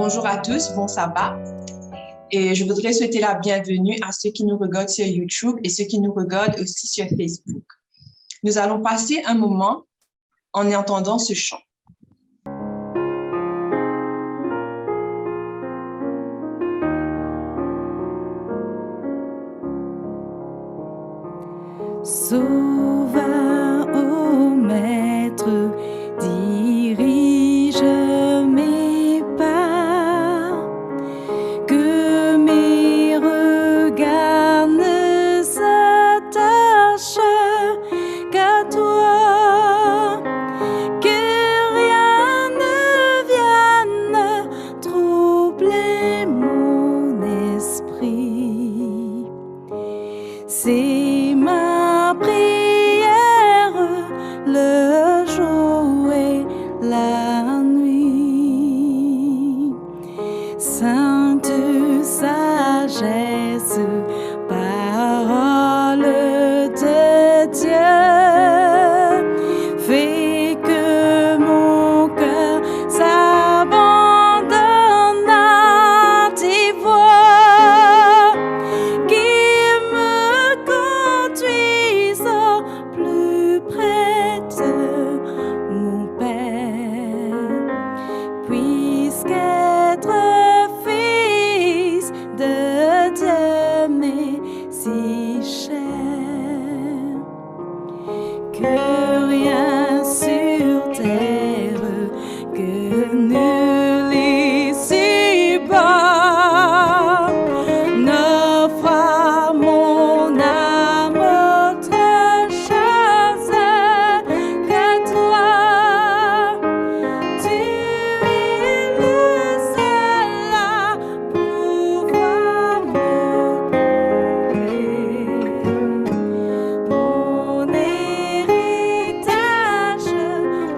Bonjour à tous, bon sabbat. Et je voudrais souhaiter la bienvenue à ceux qui nous regardent sur YouTube et ceux qui nous regardent aussi sur Facebook. Nous allons passer un moment en entendant ce chant. Sauveur, ô Maître, dirige mes pas, que mes regards ne s'attachent qu'à toi, que rien ne vienne troubler mon esprit. C'est ma prière le jour et la nuit. Sainte sagesse, parole de Dieu, fais que mon cœur s'abandonne à tes voies, qu'il me conduise au plus près de mon Père, puisqu'être fils de Dieu m'est si cher, que rien sur terre, que nul ici-bas n'offre à mon âme autre chose que toi. Tu es le seul à pouvoir me combler. Mon héritage,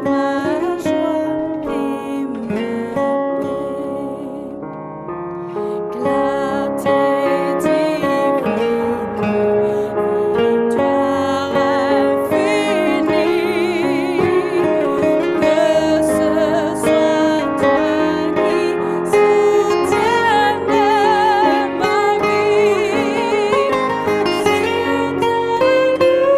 ma joie et ma paix. Clarté divine, victoire infinie, que ce soit toi qui soutiennes ma vie, c'est ta lumière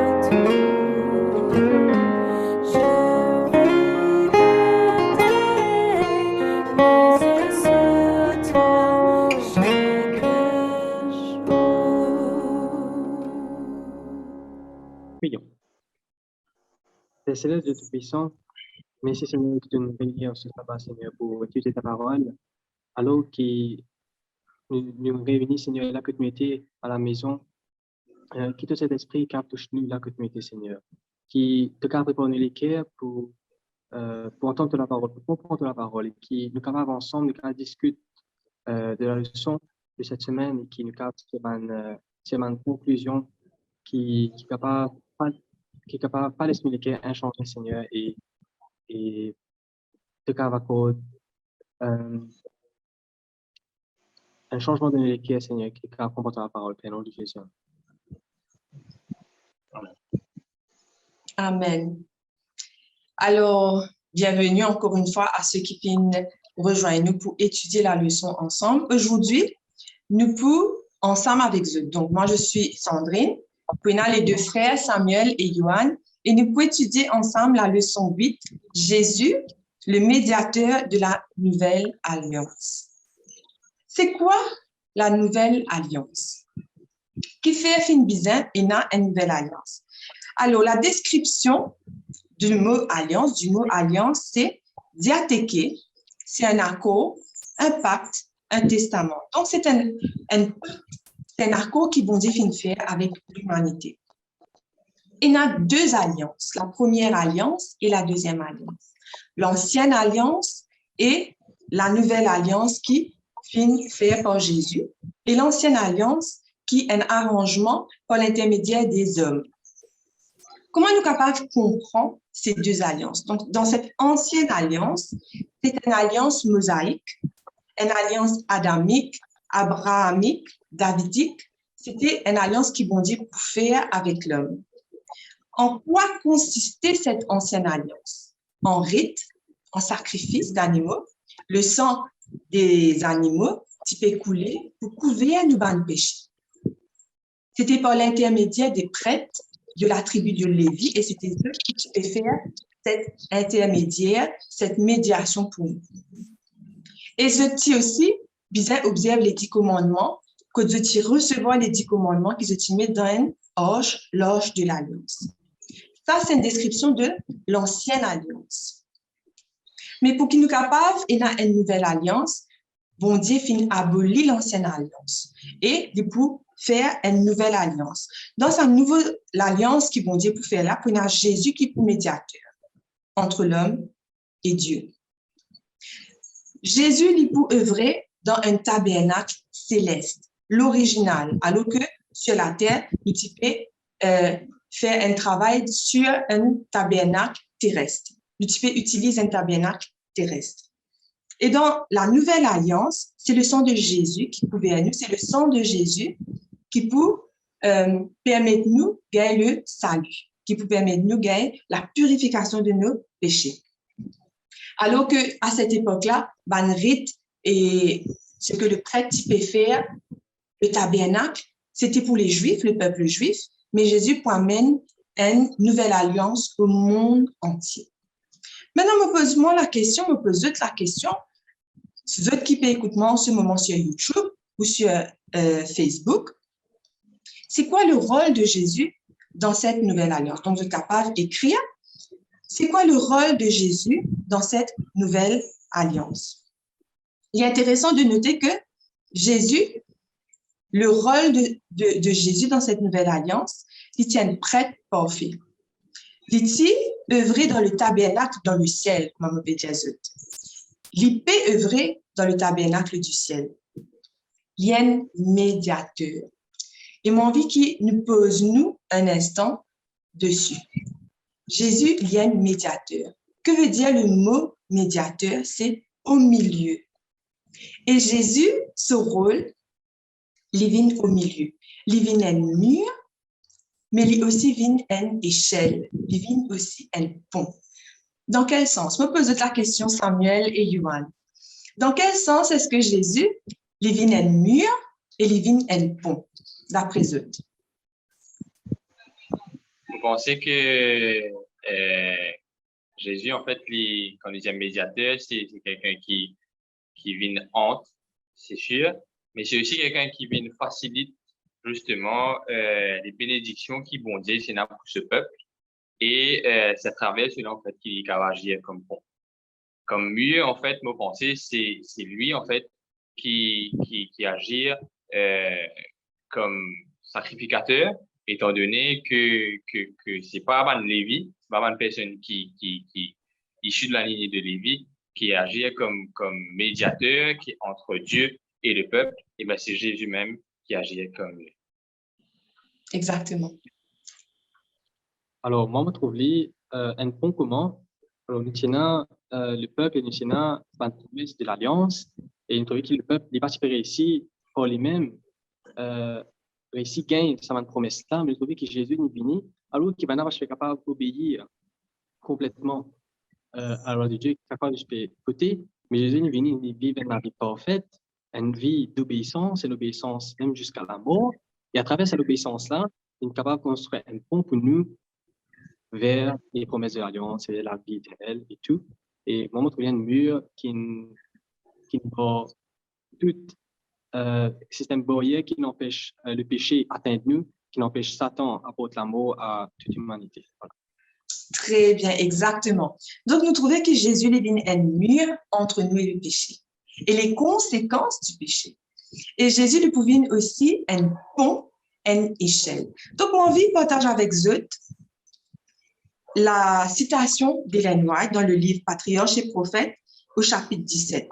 attendant ton retour. Je regarderai mes yeux sur toi chaque jour. Prions. Père céleste de Tout-Puissant, merci Seigneur de nous réunir ce sabbat, Seigneur, pour étudier ta parole. Alors que nous réunissons, Seigneur, là que tu étais à la maison, qui te cet esprit qui touche-nous là que tu étais, Seigneur, qui te garde pour nous les cœurs pour entendre la parole, pour comprendre la parole, et qui nous capables ensemble, nous capables discuter de la leçon de cette semaine, et qui nous capables sur une conclusion qui est capable pas laisser les cœurs inchangés, Seigneur, et te capable accorder un changement de nos cœurs, Seigneur, qui est capable de comprendre la parole, Père, au nom de Jésus. Amen. Alors, bienvenue encore une fois à ceux qui viennent rejoindre nous pour étudier la leçon ensemble. Aujourd'hui, nous pouvons ensemble avec eux. Donc, moi, je suis Sandrine, puis on a les deux frères, Samuel et Johan, et nous pouvons étudier ensemble la leçon 8, Jésus, le médiateur de la nouvelle alliance. C'est quoi la nouvelle alliance? Qui fait fin bizarre et n'a une nouvelle alliance? Alors, la description du mot alliance, c'est diatheke, c'est un accord, un pacte, un testament. Donc, c'est un accord qui bon Dieu fin faire avec l'humanité. Il y a deux alliances, la première alliance et la deuxième alliance. L'ancienne alliance et la nouvelle alliance qui fin fait par Jésus, et l'ancienne alliance qui est un arrangement par l'intermédiaire des hommes. Comment nous sommes capables de comprendre ces deux alliances? Donc, dans cette ancienne alliance, c'est une alliance mosaïque, une alliance adamique, abrahamique, davidique. C'était une alliance qui bon Dieu pour faire avec l'homme. En quoi consistait cette ancienne alliance? En rites, en sacrifices d'animaux, le sang des animaux type coulé pour couvrir nos bancs de péché. C'était par l'intermédiaire des prêtres de la tribu de Lévi et c'était eux qui pouvaient faire cet intermédiaire, cette médiation pour nous. Et je aussi, bien observe les 10 commandements, que je recevoir les 10 commandements qui se mettent dans une l'orge de l'alliance. Ça, c'est une description de l'ancienne alliance. Mais pour qu'il nous capable, il y a une nouvelle alliance, bon Dieu finit abolir l'ancienne alliance et pour faire une nouvelle alliance. Dans sa nouvelle alliance qui bon Dieu pour faire là, pour y a Jésus qui est médiateur entre l'homme et Dieu. Jésus lui pour œuvrer dans un tabernacle céleste, l'original, alors que sur la terre, nous pouvons faire un travail sur un tabernacle terrestre. Nous pouvons utiliser un tabernacle terrestre. Et dans la nouvelle alliance, c'est le sang de Jésus qui pouvait à nous, c'est le sang de Jésus qui peut permettre nous de gagner le salut, qui peut permettre nous de gagner la purification de nos péchés. Alors qu'à cette époque-là, ban rite et ce que le prêtre peut faire, le tabernacle, c'était pour les Juifs, le peuple juif, mais Jésus amène une nouvelle alliance au monde entier. Maintenant, me pose la question, si vous qui peut écouter moi en ce moment sur YouTube ou sur Facebook, c'est quoi le rôle de Jésus dans cette nouvelle alliance? Donc, vous êtes capable d'écrire, c'est quoi le rôle de Jésus dans cette nouvelle alliance? Il est intéressant de noter que Jésus, le rôle de Jésus dans cette nouvelle alliance, il tient prêtre parfait. Il tient œuvrer dans le tabernacle dans le ciel, comme on peut dire. Il peut œuvrer dans le tabernacle du ciel. Il y a un médiateur. Et mon envie qui nous pose, nous, un instant dessus. Jésus, il y a un médiateur. Que veut dire le mot médiateur? C'est au milieu. Et Jésus, ce rôle, il vient au milieu. Il vient un mur, mais il aussi vient une échelle. Il vient aussi un pont. Dans quel sens? Je me pose la question, Samuel et Yohan. Dans quel sens est-ce que Jésus, il vient un mur et il vient un pont, d'après eux? Vous pensez que Jésus, en fait, quand il dit médiateur, c'est quelqu'un qui vient entre, c'est sûr, mais c'est aussi quelqu'un qui vient facilite justement les bénédictions qui bon Dieu c'est pour ce peuple et c'est à travers cela en fait qu'il va agir comme pont. Comme mieux en fait, me penser c'est lui en fait qui agit comme sacrificateur, étant donné que c'est pas une Lévi, c'est pas une personne qui issue de la lignée de Lévi qui agit comme médiateur qui entre Dieu et le peuple, et ben c'est Jésus même qui agit comme lui. Exactement. Alors, moi, je trouve un pont commun. Alors, nous tenons le peuple et nous tenons la promesse de l'Alliance. Et nous trouvons que le peuple n'est pas super réussi pour lui-même. Réussi gagne sa promesse-là, mais nous trouvons que Jésus est venu, alors qu'il va être capable d'obéir complètement à la loi de Dieu, capable de se côté. Mais Jésus est venu, il vit une vie parfaite, une vie d'obéissance, et l'obéissance même jusqu'à la mort. Et à travers cette obéissance-là, il est capable de construire un pont pour nous vers les promesses de l'Alliance et la vie éternelle et tout. Et moi, je trouve un mur qui va tout système barrière qui n'empêche le péché d'atteindre nous, qui n'empêche Satan d'apporter la mort à toute l'humanité. Voilà. Très bien, exactement. Donc, nous trouvons que Jésus est un mur entre nous et le péché et les conséquences du péché. Et Jésus lui pouvait aussi un pont, une échelle. Donc, mon envie de partager avec vous la citation d'Ellen White dans le livre Patriarches et prophètes au chapitre 17.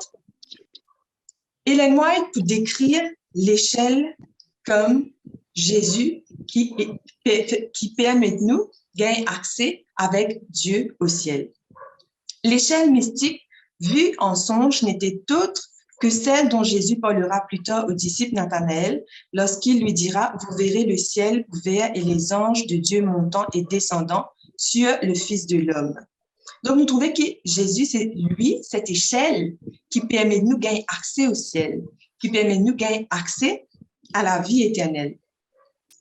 Ellen White peut décrire l'échelle comme Jésus qui permet de nous gagner accès avec Dieu au ciel. L'échelle mystique vue en songe n'était autre que celle dont Jésus parlera plus tard au disciple Nathanaël lorsqu'il lui dira « Vous verrez le ciel ouvert et les anges de Dieu montant et descendant sur le Fils de l'homme. » Donc, nous trouvons que Jésus, c'est lui, cette échelle qui permet de nous gagner accès au ciel, qui permet de nous gagner accès à la vie éternelle.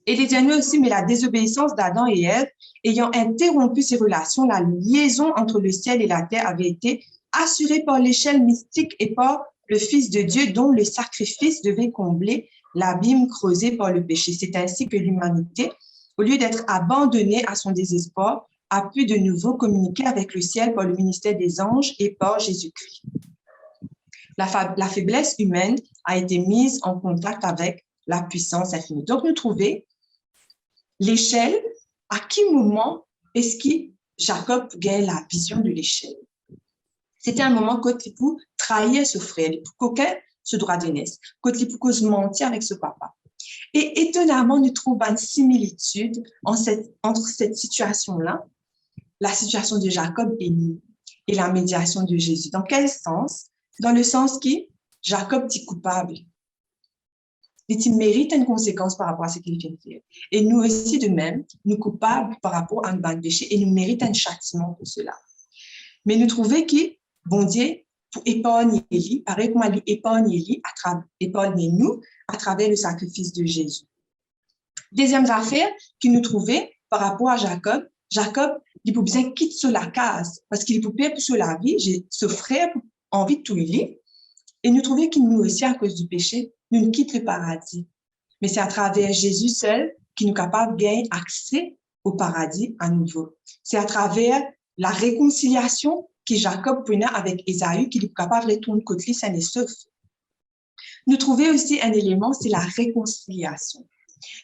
Et l'Éternel aussi, mais la désobéissance d'Adam et Ève, ayant interrompu ces relations, la liaison entre le ciel et la terre avait été assurée par l'échelle mystique et par le Fils de Dieu, dont le sacrifice devait combler l'abîme creusé par le péché. C'est ainsi que l'humanité, au lieu d'être abandonnée à son désespoir, a pu de nouveau communiquer avec le ciel par le ministère des anges et par Jésus-Christ. La faiblesse humaine a été mise en contact avec la puissance infinie. Donc, nous trouvons l'échelle, à quel moment est-ce que Jacob gagne la vision de l'échelle? C'était un moment quand il pouvait trahir ce frère, il pouvait ce droit d'aînesse, quand il pouvait mentir avec ce papa. Et étonnamment, nous trouvons une similitude entre cette situation-là, la situation de Jacob et nous, et la médiation de Jésus. Dans quel sens? Dans le sens que Jacob est coupable. Il mérite une conséquence par rapport à ce qu'il vient de faire. Et nous aussi, de même, nous coupables par rapport à un ban péché et nous méritons un châtiment pour cela. Mais nous trouvons que, bon Dieu, pour épargner lui, pareil comme lui épargner lui, épargner nous à travers le sacrifice de Jésus. Deuxième affaire que nous trouvons par rapport à Jacob, il peut bien quitter sur la case parce qu'il peut perdre sur la vie. J'ai ce frère envie de tout lui. Et nous trouvons qu'il nous aussi, à cause du péché, nous ne quitte le paradis. Mais c'est à travers Jésus seul qui nous est capable de gagner accès au paradis à nouveau. C'est à travers la réconciliation que Jacob prenait avec Ésaü qu'il est capable de retourner côté sain et sauf. Nous trouvons aussi un élément, c'est la réconciliation.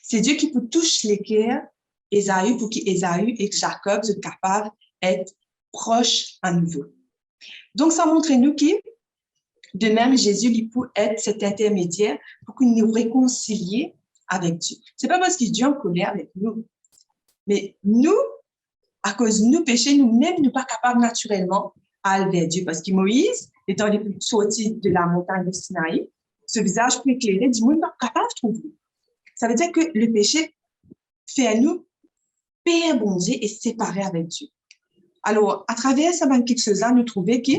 C'est Dieu qui peut toucher les cœurs Ésaü pour qu'Ésaü et Jacob soient capables d'être proches à nouveau. Donc, ça montre nous que de même, Jésus lui peut être cet intermédiaire pour qu'il nous réconcilie avec Dieu. C'est pas parce que Dieu est en colère avec nous, mais nous, à cause de nos péchés, nous-mêmes, nous ne sommes pas capables naturellement d'aller vers Dieu. Parce que Moïse, étant sorti de la montagne de Sinaï, ce visage plus éclairé, dit, moi, je ne suis pas capable de trouver. Ça veut dire que le péché fait à nous payer bon Dieu et séparer avec Dieu. Alors, à travers ça, quelque chose-là, nous trouvons que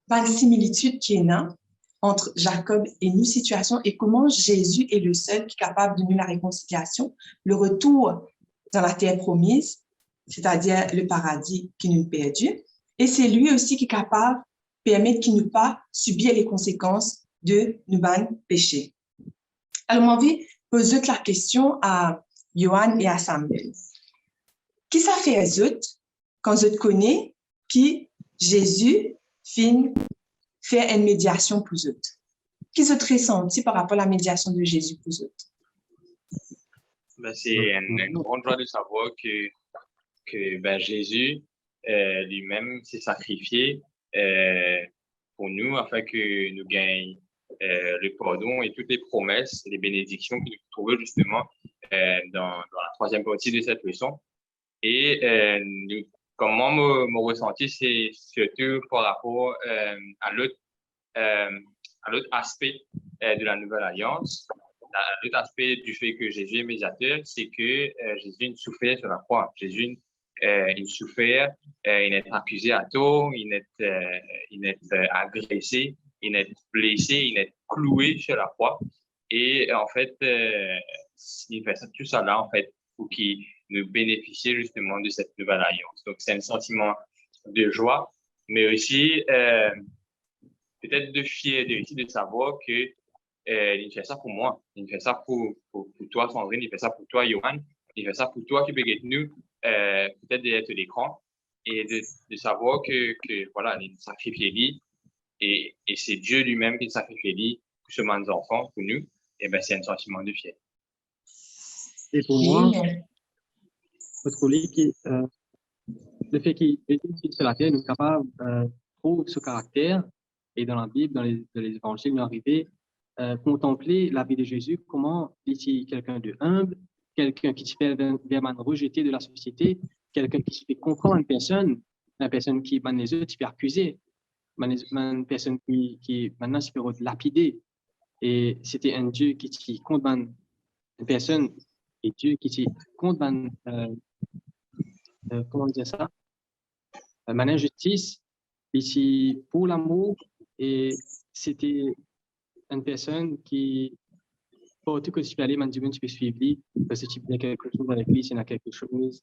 par la similitude qui est là entre Jacob et nous situation et comment Jésus est le seul qui est capable de nous la réconciliation, le retour dans la terre promise, c'est-à-dire le paradis qui nous perdu. Et c'est lui aussi qui est capable de permettre qu'il nous pas subir les conséquences de nos péchés. Alors, moi, je vais poser la question à Johan et à Samuel. Qui ça fait les autres quand vous connaissez qui Jésus fait une médiation pour eux? Qui se ressenti par rapport à la médiation de Jésus pour eux? Ben, c'est une grande joie de savoir que ben, Jésus lui-même s'est sacrifié pour nous afin que nous gagnions le pardon et toutes les promesses et les bénédictions que nous trouvons justement dans la troisième partie de cette leçon. Et comment mon ressenti, c'est surtout par rapport à l'autre aspect de la Nouvelle Alliance. L'autre aspect du fait que Jésus est médiateur, c'est que Jésus ne souffert sur la croix. Jésus il souffert, il est accusé à tort, il est agressé, il est blessé, il est cloué sur la croix. Et en fait, il fait tout ça là, en fait, pour qu'il nous bénéficie justement de cette nouvelle alliance. Donc, c'est un sentiment de joie, mais aussi peut-être de fierté aussi de savoir que il fait ça pour moi, il fait ça pour toi, Sandrine, il fait ça pour toi, Johan, il fait ça pour toi qui peut être nous, peut-être d'être l'écran et de savoir que voilà, il sacrifie lui et c'est Dieu lui-même qui sacrifie lui pour seulement nos enfants, pour nous, et ben c'est un sentiment de fierté. Et pour moi, je trouve que le fait qu'il est sur la terre, nous sommes capables de trouver ce caractère et dans la Bible, dans les évangiles, nous arriver contempler la vie de Jésus, comment il est quelqu'un de humble, quelqu'un qui se fait vraiment rejeté de la société, quelqu'un qui se fait comprendre une personne qui, les autres, se fait accuser. une personne qui maintenant se fait lapider. Et c'était un Dieu qui condamne une personne, et Dieu qui condamne, comment dire ça, maintenant justice, ici pour l'amour, et c'était une personne qui, pour tout que tu peux aller, tu peux suivre lui, parce que tu peux quelque chose avec lui, c'est quelque chose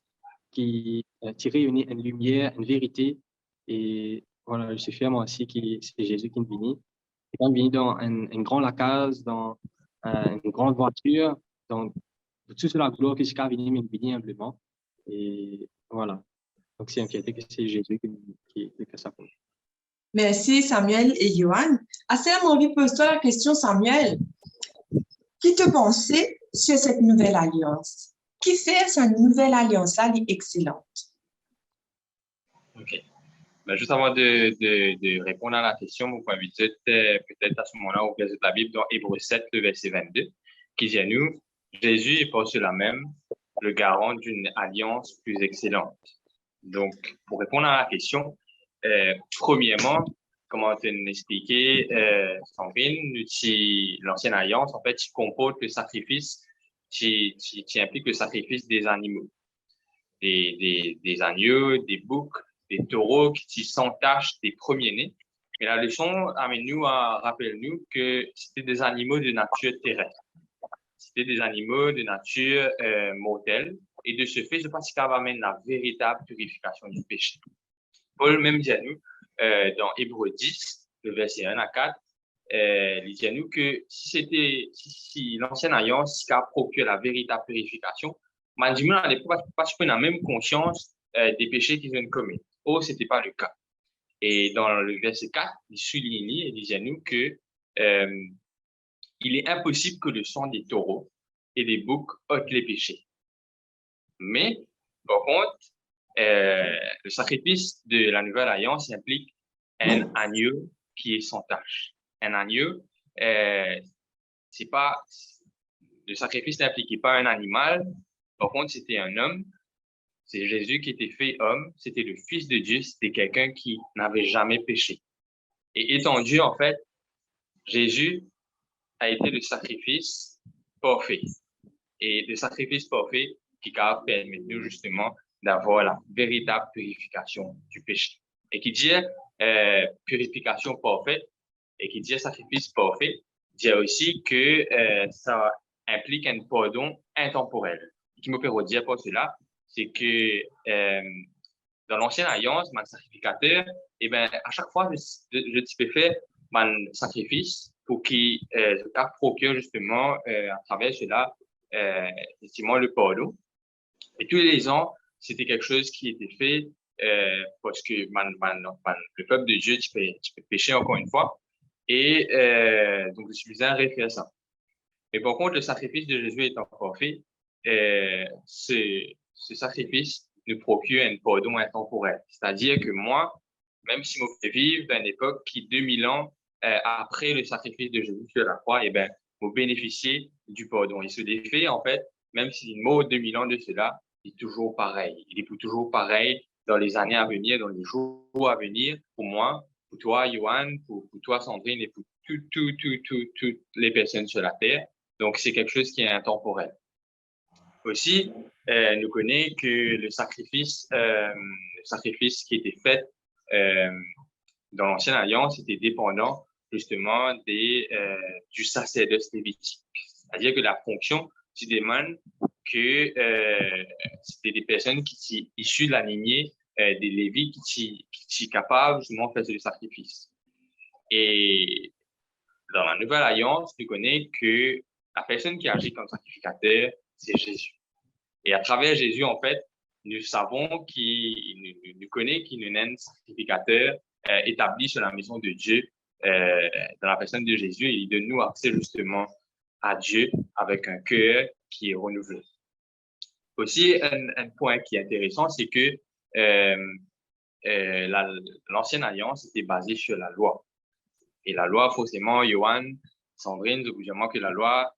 qui réunit une lumière, une vérité, et voilà, je suis fier moi aussi que c'est Jésus qui est venu. Il est venu dans une grande lacase, dans une grande voiture, donc toute la gloire que jusqu'à venir, mais venu humblement, et voilà. Donc, c'est une fierté que c'est Jésus qui fait ça pour nous. Merci Samuel et Johan. Assez à mon envie, pose-toi la question, Samuel. Qui te pensait sur cette nouvelle alliance? Qui fait cette nouvelle alliance-là excellente? OK. Ben, juste avant de répondre à la question, vous pouvez peut-être à ce moment-là au verset de la Bible dans Hébreux 7, le verset 22, qui dit à nous, Jésus est par cela même le garant d'une alliance plus excellente. Donc, pour répondre à la question, premièrement, comment te l'expliquer, Sandrine, l'ancienne alliance, en fait, qui comporte le sacrifice, qui implique le sacrifice des animaux, des agneaux, des boucs, des taureaux qui s'entachent des premiers-nés. Et la leçon rappelle-nous que c'était des animaux de nature terrestre. C'était des animaux de nature mortelle. Et de ce fait, je pense qu'il amène la véritable purification du péché. Paul même dit à nous, dans Hébreux 10, le verset 1 à 4, il dit à nous que si l'ancienne alliance qui a procuré la véritable purification, malheureusement, à l'époque, pas la même conscience des péchés qu'ils ont commis. Oh, ce n'était pas le cas. Et dans le verset 4, il souligne et il dit à nous que il est impossible que le sang des taureaux et des boucs ôte les péchés. Mais, par contre, le sacrifice de la nouvelle alliance implique un agneau qui est sans tache. Un agneau, c'est pas, le sacrifice n'impliquait pas un animal. Par contre, c'était un homme. C'est Jésus qui était fait homme. C'était le Fils de Dieu. C'était quelqu'un qui n'avait jamais péché. Et étant Dieu, en fait, Jésus a été le sacrifice parfait. Et le sacrifice parfait qui a permis justement d'avoir la véritable purification du péché. Et qui dit purification parfaite et qui dit sacrifice parfait, dit aussi que ça implique un pardon intemporel. Ce qui me peut redire pour cela, c'est que dans l'ancienne alliance, mon sacrificateur, eh ben, à chaque fois, je peux faire mon sacrifice pour qu'il procure justement à travers cela effectivement le pardon. Et tous les ans, c'était quelque chose qui était fait parce que le peuple de Dieu, tu peux pécher encore une fois. Et donc, je suis à refaire ça. Mais par contre, le sacrifice de Jésus est encore fait. Ce sacrifice nous procure un pardon intemporel. C'est-à-dire que moi, même si je vivre dans une époque qui, 2000 ans après le sacrifice de Jésus sur la croix, eh ben, vous bénéficiez du pardon. Et ce défait, en fait, même s'il mort 2000 ans de cela, il est toujours pareil. Il est toujours pareil dans les années à venir, dans les jours à venir, pour moi, pour toi, Johan, pour toi, Sandrine, et pour toutes les personnes sur la terre. Donc, c'est quelque chose qui est intemporel. Aussi, nous connaissons que le sacrifice qui était fait dans l'Ancienne Alliance était dépendant justement du sacerdoce lévitique. C'est-à-dire que la fonction du démon, que c'était des personnes qui sont issues de la lignée des Lévites qui sont capables justement de faire le sacrifice. Et dans la Nouvelle Alliance, tu connais que la personne qui agit comme sacrificateur, c'est Jésus. Et à travers Jésus, en fait, nous savons nous connaît qu'il nous est un sacrificateur établi sur la maison de Dieu dans la personne de Jésus. Il donne nous accès justement à Dieu avec un cœur qui est renouvelé. Aussi, un point qui est intéressant, c'est que l'ancienne alliance était basée sur la loi. Et la loi, forcément, Johan, Sandrine, obligatoirement que la loi,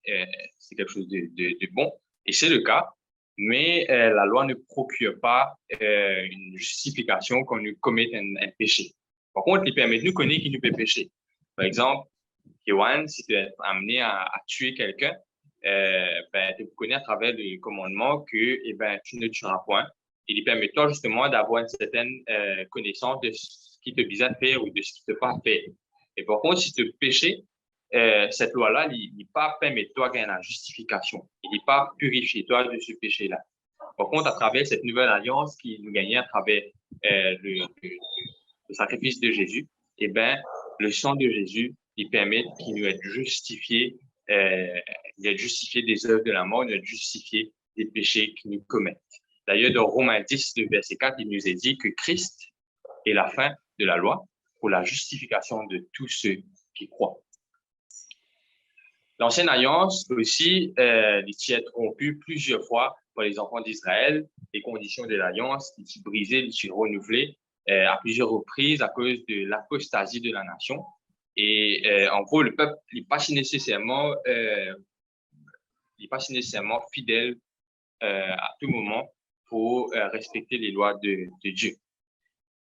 c'est quelque chose de bon. Et c'est le cas. Mais la loi ne procure pas une justification quand nous commettons un péché. Par contre, il permet de nous connaître qui nous peut pécher. Par exemple, Yohan, si tu es amené à tuer quelqu'un, tu connais à travers le commandement que tu ne tueras point. Il permet toi justement d'avoir une certaine connaissance de ce qui te vise à faire ou de ce qui te pas faire. Et par contre, si tu péché, cette loi-là, il n'est pas permet toi gagner la justification. Il n'est pas purifié toi de ce péché-là. Par contre, à travers cette nouvelle alliance qui nous gagnait à travers le sacrifice de Jésus, le sang de Jésus, il permet qu'il nous ait justifié, il a justifié des œuvres de la mort, il a justifié des péchés qu'il nous commet. D'ailleurs, dans Romains 10, le verset 4, il nous est dit que Christ est la fin de la loi pour la justification de tous ceux qui croient. L'ancienne alliance aussi, il s'est rompu plusieurs fois par les enfants d'Israël. Les conditions de l'alliance, il s'est brisé, il s'est renouvelé à plusieurs reprises à cause de l'apostasie de la nation. Et en gros, le peuple n'est pas si nécessairement fidèle à tout moment pour respecter les lois de Dieu.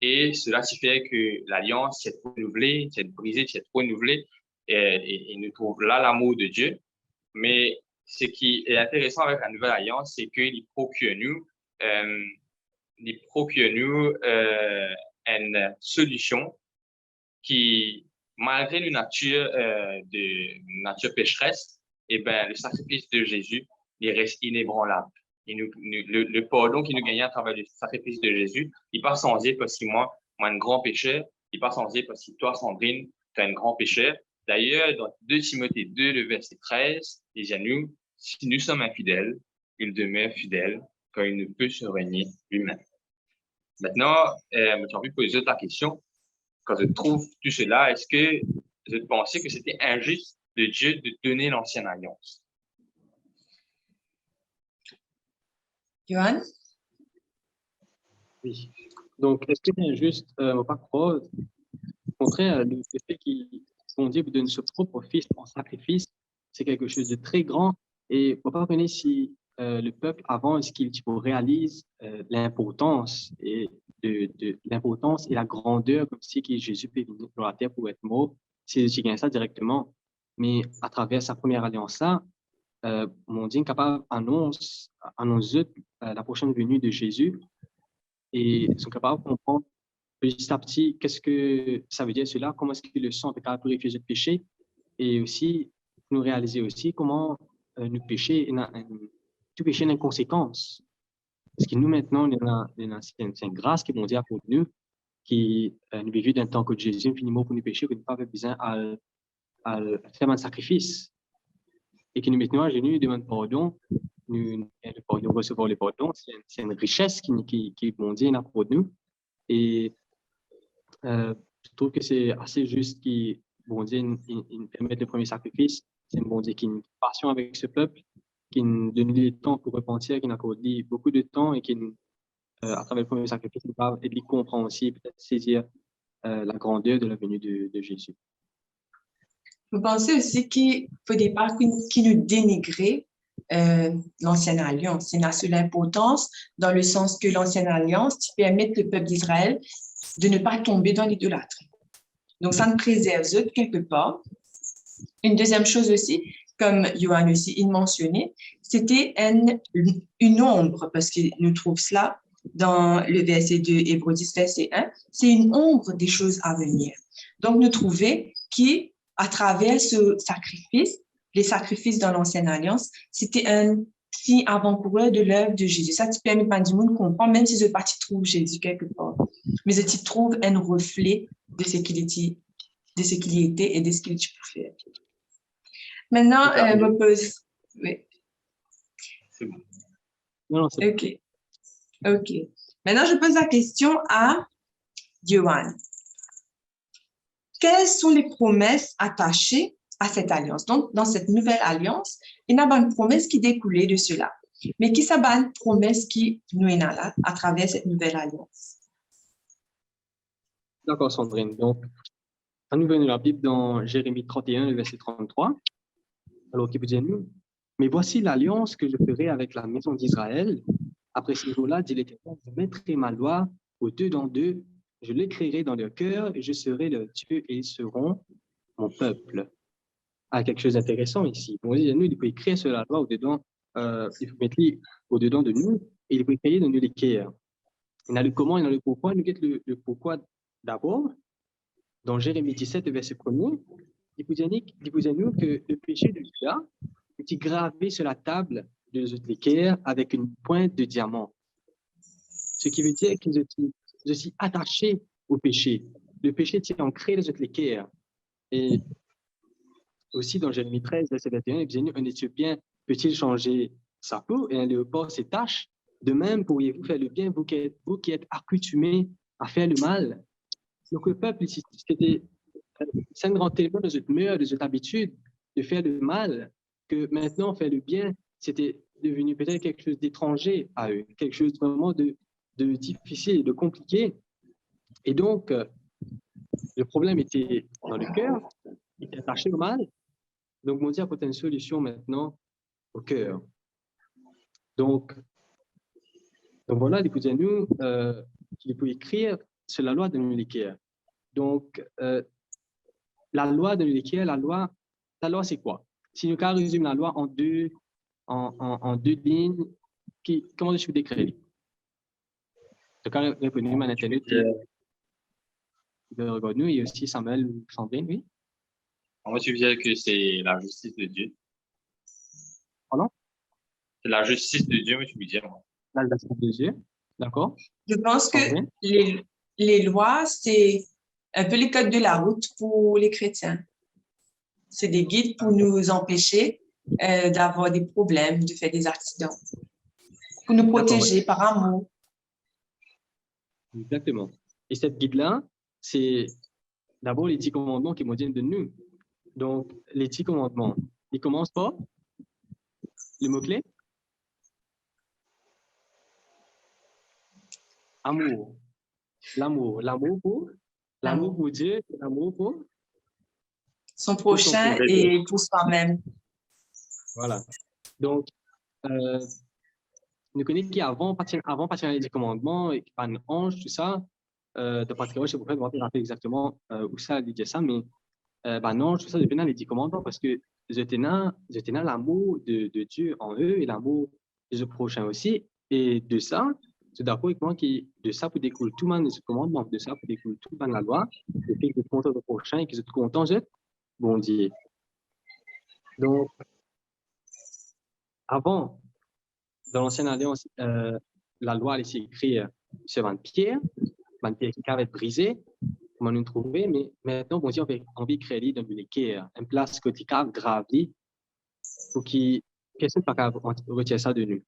Et cela fait que l'alliance s'est renouvelée, s'est brisée, s'est renouvelée, et nous trouve là l'amour de Dieu. Mais ce qui est intéressant avec la nouvelle alliance, c'est qu'il procure nous une solution qui, malgré une nature pécheresse, le sacrifice de Jésus, il reste inébranlable. Le pardon qui nous gagne à travers le sacrifice de Jésus, il passe sans dire parce que moi, un grand pécheur, il passe sans dire parce que toi, Sandrine, tu es un grand pécheur. D'ailleurs, dans 2 Timothée 2, le verset 13, il dit à nous, si nous sommes infidèles, il demeure fidèle, car il ne peut se régner lui-même. Maintenant, j'ai envie de poser la question. Quand je trouve tout cela, est-ce que je pensais que c'était injuste de Dieu de donner l'ancienne alliance? Yohan? Oui. Donc, est-ce que c'est injuste? On ne va pas croire. Au contraire, le fait qu'on dit donne ce propre fils en sacrifice, c'est quelque chose de très grand. Et on ne va pas connaître si le peuple, avant, est-ce qu'il réalise l'importance et l'importance et la grandeur, comme si Jésus peut venir sur la terre pour être mort, c'est gagne ça directement. Mais à travers sa première alliance-là, mon Dieu est capable annonce la prochaine venue de Jésus et ils sont capables de comprendre petit à petit qu'est-ce que ça veut dire cela, comment est-ce que le sang est capable de purifier le péché et aussi nous réaliser aussi comment nous pécher, tout péché a une conséquence. Parce que nous maintenant, c'est une grâce que mon Dieu a pour nous, qui nous vivons d'un temps que Jésus finiment pour nous pécher, que nous n'avons pas besoin à faire un sacrifice. Et que nous mettons à genoux, nous demandons pardon, nous recevons le pardon, c'est une richesse qui mon Dieu a pour nous. Et je trouve que c'est assez juste qu'il bon Dieu nous permette le premier sacrifice. C'est un bon Dieu qui a une passion avec ce peuple, qui nous donne du temps pour repentir, qui nous accorde beaucoup de temps et qui, à travers le premier sacrifice, il comprend aussi, peut-être saisir la grandeur de la venue de Jésus. Vous pensez aussi qu'il ne faudrait pas qu'il nous dénigrer l'ancienne alliance. C'est une l'importance dans le sens que l'ancienne alliance permet le peuple d'Israël de ne pas tomber dans l'idolâtrie. Donc, ça nous préserve quelque part. Une deuxième chose aussi, comme Yohan aussi il mentionnait, c'était une ombre, parce que nous trouvons cela dans le verset 2, Hébreux 10, verset 1, c'est une ombre des choses à venir. Donc, nous trouvons qu'à travers ce sacrifice, les sacrifices dans l'Ancienne Alliance, c'était un signe avant-coureur de l'œuvre de Jésus. Ça te permet pas du monde de comprendre, même si je pas trouve Jésus quelque part. Mais je trouve un reflet de ce qu'il était, et de ce qu'il pouvait faire. Maintenant, je me pose... Oui. C'est bon. Non, c'est OK. OK. Maintenant, je pose la question à Yohan. Quelles sont les promesses attachées à cette alliance? Donc, dans cette nouvelle alliance, il y a une promesse qui découlait de cela. Mais qui est une promesse qui nous est là à travers cette nouvelle alliance? D'accord, Sandrine. Donc, à nous venons la Bible dans Jérémie 31, le verset 33. Alors, qui vous dit nous? Mais voici l'alliance que je ferai avec la maison d'Israël. Après ces jours-là, dit l'Éternel, je mettrai ma loi aux deux dans deux je l'écrirai dans leur cœur et je serai leur Dieu et ils seront mon peuple. Ah, quelque chose d'intéressant ici. Moïse, nous, il peut écrire sur la loi au-dedans, il faut mettre au-dedans de nous et il peut écrire dans nous les cœurs. Il a le comment, il a le pourquoi. Nous guette le pourquoi d'abord. Dans Jérémie 17, verset 1er, il vous dit nous que le péché de Judas est gravé sur la table de l'équerre avec une pointe de diamant. Ce qui veut dire qu'ils étaient attachés au péché. Le péché était ancré dans l'équerre. Et aussi dans Jérémie 13, verset 21, il dit un Éthiopien peut-il changer sa peau et un léopard ses taches? De même, pourriez-vous faire le bien, vous qui êtes accoutumés à faire le mal? Donc, le peuple, c'était un grand tellement de notre mœurs, de notre habitude de faire le mal, que maintenant, faire le bien, c'était devenu peut-être quelque chose d'étranger à eux, quelque chose vraiment de difficile, de compliqué. Et donc, le problème était dans le cœur, il était attaché au mal. Donc, mon Dieu apporte une solution maintenant au cœur. Donc voilà, écoutez-nous, il faut écrire sur la loi de l'équerre. Donc, la loi de l'équerre, la loi c'est quoi? Si nous résumons la loi en deux lignes, comment je peux décrire? Donc, répondez à Internet, nous et aussi Samuel ou Sandrine, oui? Moi, tu veux dire que c'est la justice de Dieu. Pardon? C'est la justice de Dieu, mais tu veux dire. La justice de Dieu, d'accord? Je pense que Sandrine? les lois, c'est un peu les codes de la route pour les chrétiens. C'est des guides pour nous empêcher d'avoir des problèmes, de faire des accidents, pour nous protéger par amour. Exactement. Et cette guide-là, c'est d'abord les 10 commandements qui modèlent de nous. Donc, les 10 commandements, ils commencent par le mot-clé amour. L'amour pour Dieu, l'amour pour son prochain et pour soi-même. Voilà. Donc, nous connaissons qu'avant partir les 10 commandements, et un ange, tout ça, de particulier, je ne sais pas rappeler exactement où ça dit ça, mais non, tout ça dépend les 10 commandements parce que je tenais l'amour de Dieu en eux et l'amour des prochains aussi. Et de ça, c'est d'accord avec moi que de ça pour découle tout le monde des commandements, de ça pour découle tout le monde la loi, le fait que vous êtes content du prochain et que vous êtes content, je bon Dieu. Donc, avant, dans l'Ancienne Alliance, la loi elle s'est écrite sur une pierre qui avait été brisée, comment nous trouver, mais maintenant, on dit on veut créer dans l'équerre, une place que tu as gravée pour que personne ne puisse retirer ça de nous.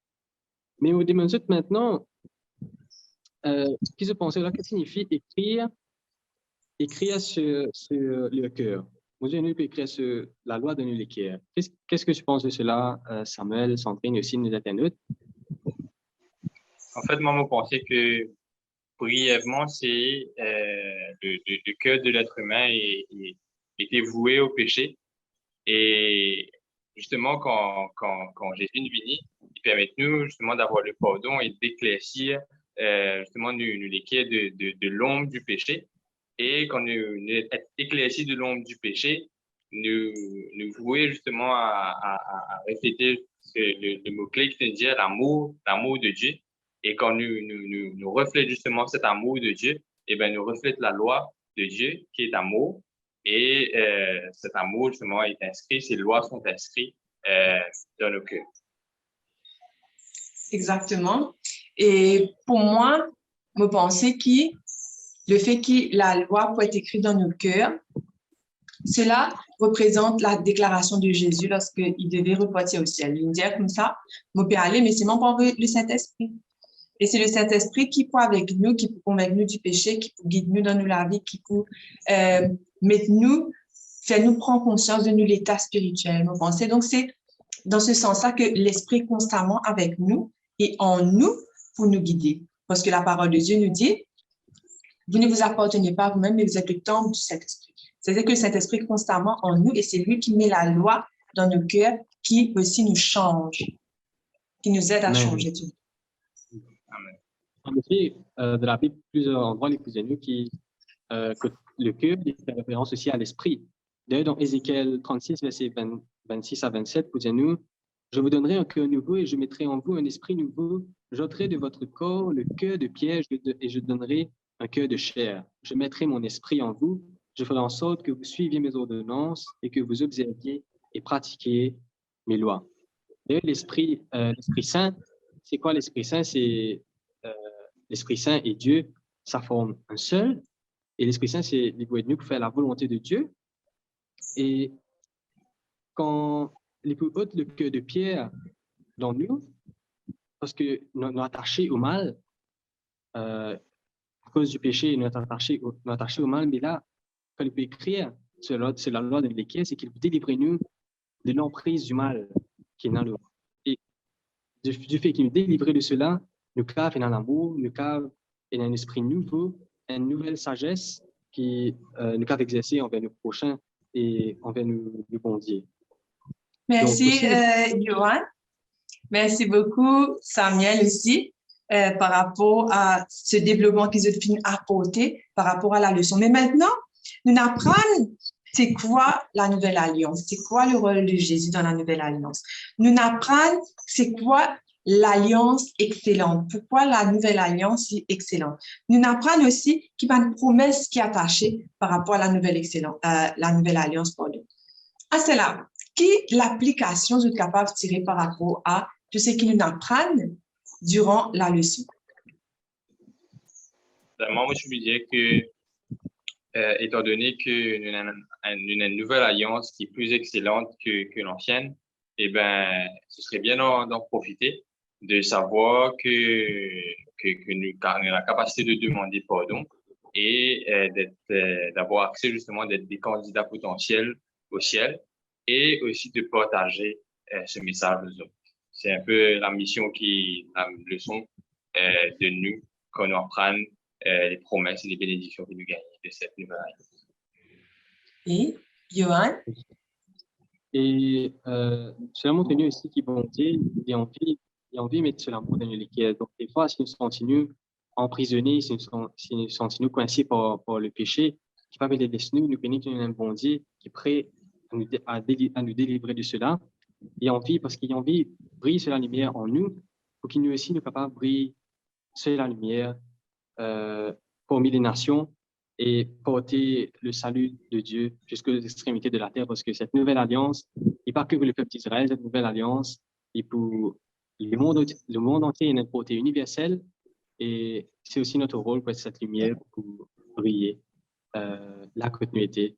Mais au début maintenant, ce que je pensais là, qu'est-ce que signifie écrire sur le cœur? Moi, je peux écrire sur la loi de l'équerre. Qu'est-ce que tu penses de cela, Samuel, Sandrine, aussi nos internautes? En fait, moi, je pensais que brièvement, c'est le cœur de l'être humain était voué au péché. Et justement, quand Jésus nous vient, il permet nous justement d'avoir le pardon et d'éclaircir justement l'équerre de l'ombre du péché. Et quand nous sommes éclaircis de l'ombre du péché, nous vouer justement à répéter le mot-clé qui veut dire l'amour de Dieu. Et quand nous reflètons justement cet amour de Dieu, eh bien, nous reflètons la loi de Dieu qui est amour. Et cet amour, justement, est inscrit, ces lois sont inscrites dans nos cœurs. Exactement. Et pour moi, je pensais que le fait que la loi peut être écrite dans nos cœurs, cela représente la déclaration de Jésus lorsqu'il devait repartir au ciel. Il dit comme ça, je peux aller, mais c'est mon pauvre le Saint-Esprit. Et c'est le Saint-Esprit qui peut avec nous, qui peut convaincre nous du péché, qui peut guider nous dans la vie, qui peut mettre nous, faire nous prendre conscience de nous l'état spirituel. Vous pensez? Donc, c'est dans ce sens-là que l'Esprit est constamment avec nous et en nous pour nous guider. Parce que la parole de Dieu nous dit, vous ne vous appartenez pas à vous-même, mais vous êtes le temple du Saint-Esprit. C'est-à-dire que le Saint-Esprit est constamment en nous et c'est lui qui met la loi dans nos cœurs, qui aussi nous change, qui nous aide à changer. Amen. En effet, de la Bible, plusieurs endroits les plus connus que le cœur fait référence aussi à l'esprit. D'ailleurs, dans Ézéchiel 36, versets 26 à 27, vous nous, je vous donnerai un cœur nouveau et je mettrai en vous un esprit nouveau. J'ôterai de votre corps le cœur de pierre et je donnerai un cœur de chair. Je mettrai mon esprit en vous. Je ferai en sorte que vous suiviez mes ordonnances et que vous observiez et pratiquiez mes lois. D'ailleurs, l'Esprit Saint, c'est quoi l'Esprit Saint? C'est l'Esprit Saint et Dieu, ça forme un seul. Et l'Esprit Saint, c'est les nous pour faire la volonté de Dieu. Et quand les plus hautes, le cœur de pierre dans nous, parce que nous sommes attachés au mal, à cause du péché, nous sommes attachés au mal, mais là, quand il peut écrire, c'est la loi de l'Écriture, c'est qu'il peut délivrer nous de l'emprise du mal qui est dans le monde. Et du fait qu'il nous délivre de cela, nous cave dans l'amour, nous cave et un esprit nouveau, une nouvelle sagesse qui nous cave exercer envers nos prochains et envers nos bon Dieu. Merci, Johan. Merci beaucoup, Samuel, aussi, par rapport à ce développement qu'ils ont fini apporter par rapport à la leçon. Mais maintenant, nous apprenons c'est quoi la nouvelle alliance, c'est quoi le rôle de Jésus dans la nouvelle alliance. Nous apprenons c'est quoi l'alliance excellente, pourquoi la nouvelle alliance est excellente. Nous apprenons aussi qu'il y a une promesse qui est attachée par rapport à la nouvelle alliance. Pardon. À cela, qui l'application est capable de tirer par rapport à tout ce qu'ils nous apprennent durant la leçon? Moi, je me disais que, étant donné que nous avons une nouvelle alliance qui est plus excellente que l'ancienne, eh ben, ce serait bien d'en profiter, de savoir que nous avons la capacité de demander pardon et d'avoir accès justement d'être des candidats potentiels au ciel et aussi de partager ce message aux autres. C'est un peu la mission la leçon de nous, qu'on nous apprenne les promesses et les bénédictions que nous gagnons de cette nouvelle alliance. Et Johan? Et cela montre nous aussi qu'il bon Dieu, il a envie de mettre ce l'amour dans l'équilibre. Donc, des fois, si nous sommes emprisonnés, si nous sommes coincés par le péché, qui va nous laisser nous connaissons qu'il y a un bon Dieu qui est prêt à nous délivrer de cela. Il a envie, parce qu'il a envie de briller sur la lumière en nous, pour qu'il nous aussi nous capables de briller sur la lumière parmi les nations et porter le salut de Dieu jusqu'aux extrémités de la terre, parce que cette nouvelle alliance n'est pas que pour le peuple d'Israël, cette nouvelle alliance est pour le monde entier, une portée universelle, et c'est aussi notre rôle pour être cette lumière pour briller la continuité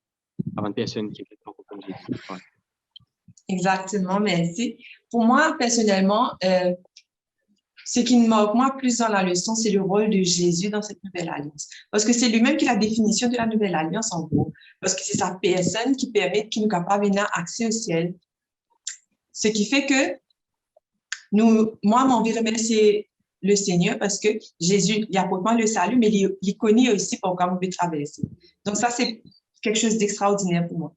avant une personne qui est comme Jésus. Ouais. Exactement, merci. Pour moi, personnellement, ce qui me marque moi plus dans la leçon, c'est le rôle de Jésus dans cette nouvelle alliance. Parce que c'est lui-même qui est la définition de la nouvelle alliance, en gros. Parce que c'est sa personne qui permet qu'il nous capable d'avoir accès au ciel. Ce qui fait que moi, j'ai envie de remercier le Seigneur parce que Jésus, il apporte moi le salut, mais il connaît aussi pourquoi on peut traverser. Donc ça, c'est quelque chose d'extraordinaire pour moi.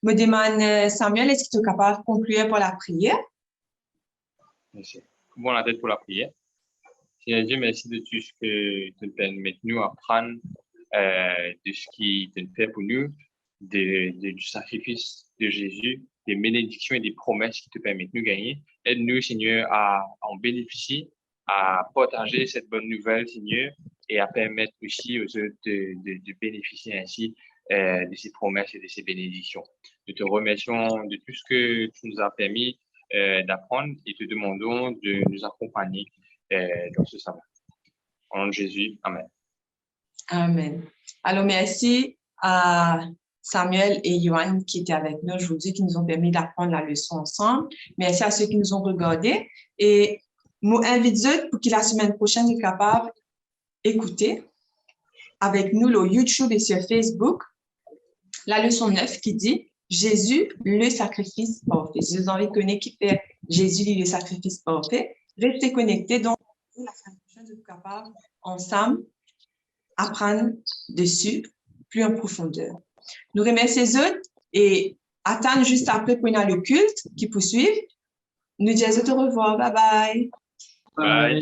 Je me demande, Samuel, est-ce que tu es capable de conclure par la prière? Merci. Bon, la tête pour la prière. Seigneur Dieu, merci de tout ce que tu nous permets de nous apprendre, de ce qui te fait pour nous, du sacrifice de Jésus, des bénédictions et des promesses qui te permettent de nous gagner. Aide-nous, Seigneur, à en bénéficier, à partager cette bonne nouvelle, Seigneur, et à permettre aussi aux autres de bénéficier ainsi de ces promesses et de ces bénédictions. Nous te remercions de tout ce que tu nous as permis d'apprendre et te demandons de nous accompagner dans ce sabbat. Au nom de Jésus, Amen. Amen. Alors, merci à Samuel et Johan qui étaient avec nous aujourd'hui, qui nous ont permis d'apprendre la leçon ensemble. Merci à ceux qui nous ont regardés. Et nous invitons pour que la semaine prochaine, soient capables d'écouter avec nous le YouTube et sur Facebook la leçon 9 qui dit Jésus, le sacrifice parfait. Si vous avez connu qui fait Jésus, le sacrifice parfait, restez connectés. Donc, la semaine prochaine, vous êtes capables ensemble apprendre dessus plus en profondeur. Nous remercions les autres et attendre juste après qu'on a le culte qui poursuit. Nous disons au revoir. Bye bye. Bye.